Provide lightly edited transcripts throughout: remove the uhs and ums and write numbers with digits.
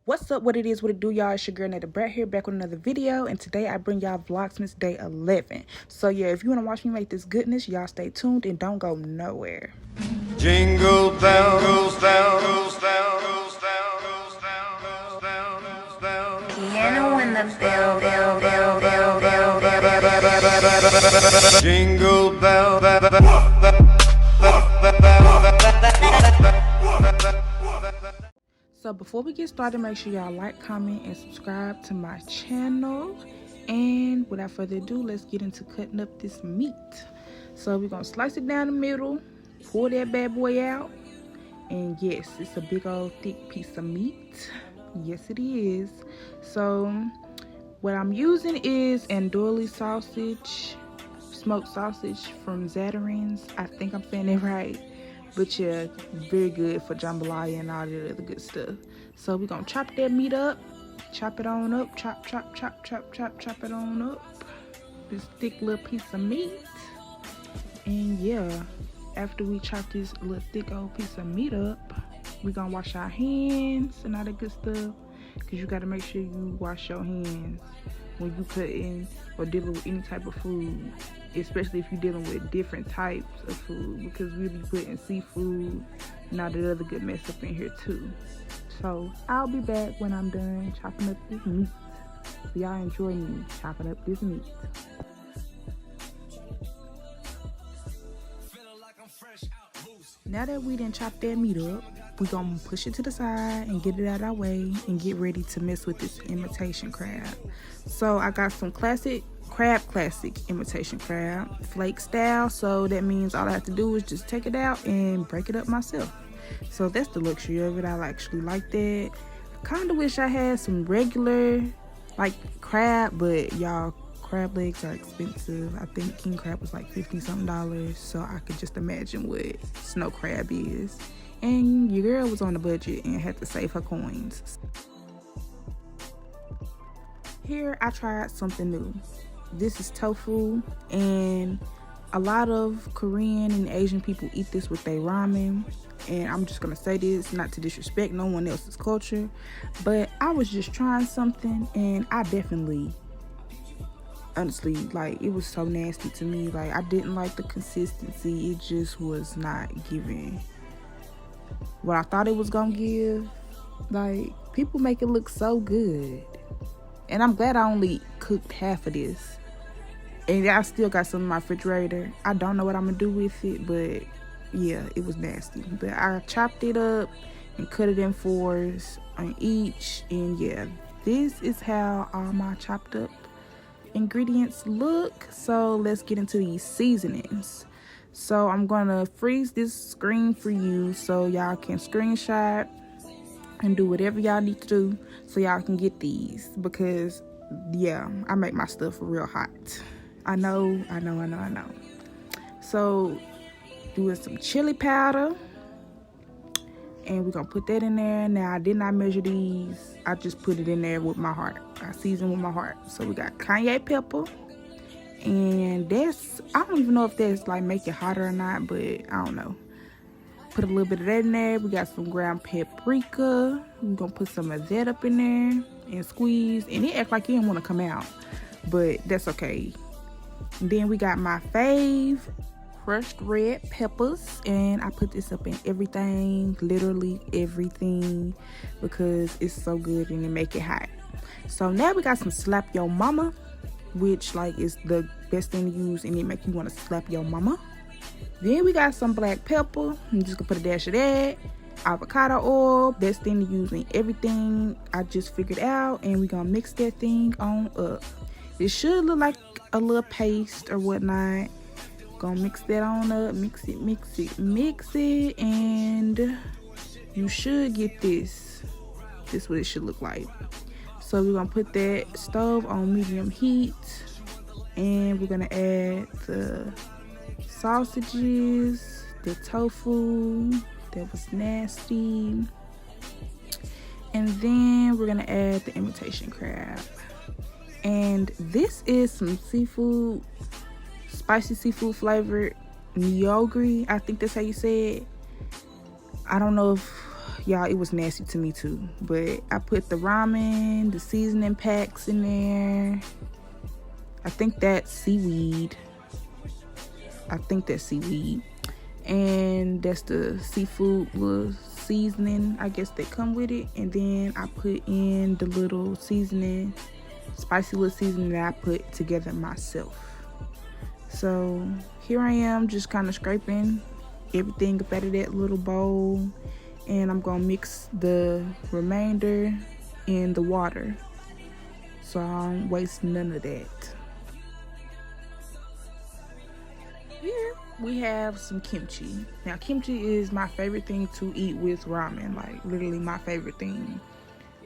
What's up, what it is, what it do, y'all? It's your girl NaydaBratt here, back with another video, and today I bring y'all VLOGSMAS day 11. So yeah, if you want to watch me make this goodness, y'all stay tuned and don't go nowhere. Jingle bells, goes down, goes down, goes down, goes down, goes down, goes down. Piano in the bell. Jingle bell. So before we get started, make sure y'all like, comment, and subscribe to my channel. And without further ado, let's get into cutting up this meat. So we're gonna slice it down the middle, pull that bad boy out, and yes, it's a big old thick piece of meat. Yes, it is. So what I'm using is andouille sausage, smoked sausage from Zatarain's. I think I'm saying it right. But yeah, very good for jambalaya and all the other good stuff. So we're gonna chop that meat up, chop it on up, chop it on up. This thick little piece of meat. And yeah, after we chop this little thick old piece of meat up, we're gonna wash our hands and all that good stuff. Cause you gotta make sure you wash your hands when you cutting or dealing with any type of food, especially if you're dealing with different types of food, because we'll be putting seafood and all the other good mess up in here too. So I'll be back when I'm done chopping up this meat. So y'all enjoy me chopping up this meat. Now that we done chopped that meat up, we're gonna push it to the side and get it out of our way and get ready to mess with this imitation crab. So I got some classic imitation crab, flake style. So that means all I have to do is just take it out and break it up myself. So that's the luxury of it. I actually like that. I kind of wish I had some regular like crab, but y'all, crab legs are expensive. I think king crab was like $50-something, so I could just imagine what snow crab is. And your girl was on a budget and had to save her coins. Here I tried something new. This is tofu, and a lot of Korean and Asian people eat this with their ramen. And I'm just gonna say this, not to disrespect no one else's culture, but I was just trying something, and I definitely, honestly, like, it was so nasty to me. Like, I didn't like the consistency. It just was not giving what I thought it was gonna give. Like, people make it look so good, and I'm glad I only cooked half of this, and I still got some in my refrigerator. I don't know what I'm gonna do with it, but yeah, it was nasty. But I chopped it up and cut it in fours on each, and yeah, this is how all my chopped up ingredients look. So let's get into these seasonings. So I'm gonna freeze this screen for you so y'all can screenshot and do whatever y'all need to do so y'all can get these, because yeah, I make my stuff real hot. I know. So doing some chili powder, and we're gonna put that in there. Now I did not measure these, I just put it in there with my heart. I season with my heart. So we got cayenne pepper, and that's, I don't even know if that's like make it hotter or not, but I don't know. Put a little bit of that in there. We got some ground paprika. We're gonna put some of that up in there and squeeze, and it act like it didn't want to come out, but that's okay. And then we got my fave, crushed red peppers, and I put this up in everything, literally everything, because it's so good and it make it hot. So now we got some slap your mama, which like is the best thing to use, and it make you want to slap your mama. Then we got some black pepper. I'm just gonna put a dash of that. Avocado oil, best thing to use in everything I just figured out, and we're gonna mix that thing on up. It should look like a little paste or whatnot. Gonna mix that on up, mix it, and you should get this. This is what it should look like. So we're gonna put that stove on medium heat, and we're gonna add the sausages, the tofu that was nasty, and then we're gonna add the imitation crab. And this is some seafood, spicy seafood flavored niyogri. I think that's how you say it. I don't know if y'all, it was nasty to me too. But I put the ramen, the seasoning packs in there. I think that's seaweed. And that's the seafood little seasoning, I guess, that come with it. And then I put in the little seasoning, spicy little seasoning that I put together myself. So here I am, just kind of scraping everything up out of that little bowl, and I'm gonna mix the remainder in the water so I don't waste none of that. Here we have some kimchi. Now kimchi is my favorite thing to eat with ramen, like literally my favorite thing.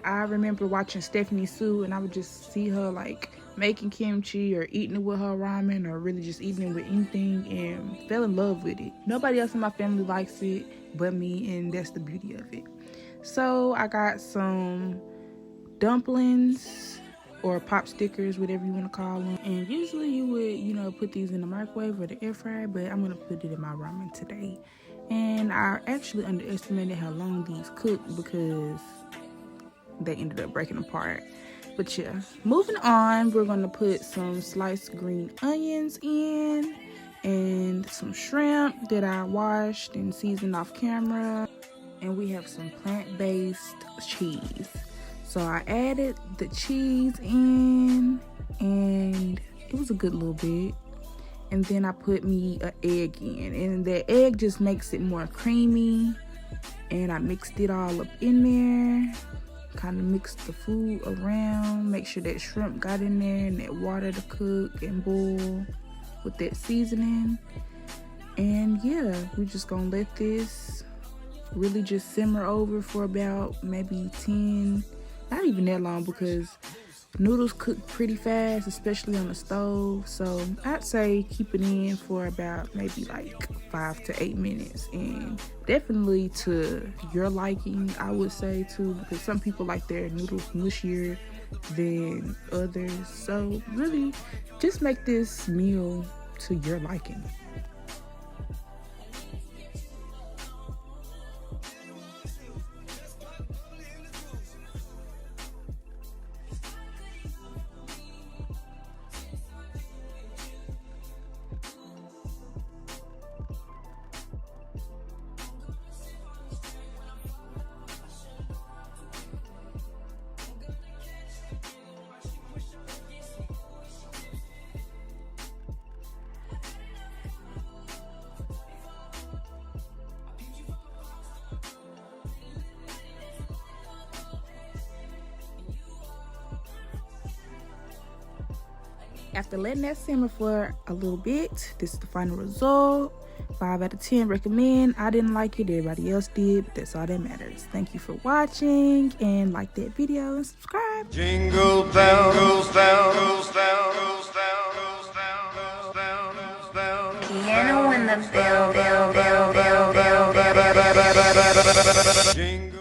I remember watching Stephanie Sue, and I would just see her like making kimchi or eating it with her ramen, or really just eating it with anything, and fell in love with it. Nobody else in my family likes it but me, and that's the beauty of it. So I got some dumplings or pop stickers, whatever you want to call them. And usually you would, you know, put these in the microwave or the air fryer, but I'm gonna put it in my ramen today. And I actually underestimated how long these cook because they ended up breaking apart. But yeah, moving on, we're gonna put some sliced green onions in and some shrimp that I washed and seasoned off camera. And we have some plant-based cheese. So I added the cheese in, and it was a good little bit. And then I put me an egg in, and the egg just makes it more creamy. And I mixed it all up in there, kind of mixed the food around, make sure that shrimp got in there and that water to cook and boil with that seasoning. And yeah, we're just gonna let this really just simmer over for about maybe 10, not even that long, because noodles cook pretty fast, especially on the stove. So I'd say keep it in for about maybe like 5 to 8 minutes, and definitely to your liking, I would say too, because some people like their noodles mushier than others. So really just make this meal to your liking. After letting that simmer for a little bit, this is the final result. 5 out of 10 recommend. I didn't like it, everybody else did, but that's all that matters. Thank you for watching, and like that video and subscribe. Jingle bell goes down, goes down, goes down, goes down, goes down, goes down. Piano in the bell, bell, bell, bell, bell, bell, bell, bell, bell, bell, bell. Jingle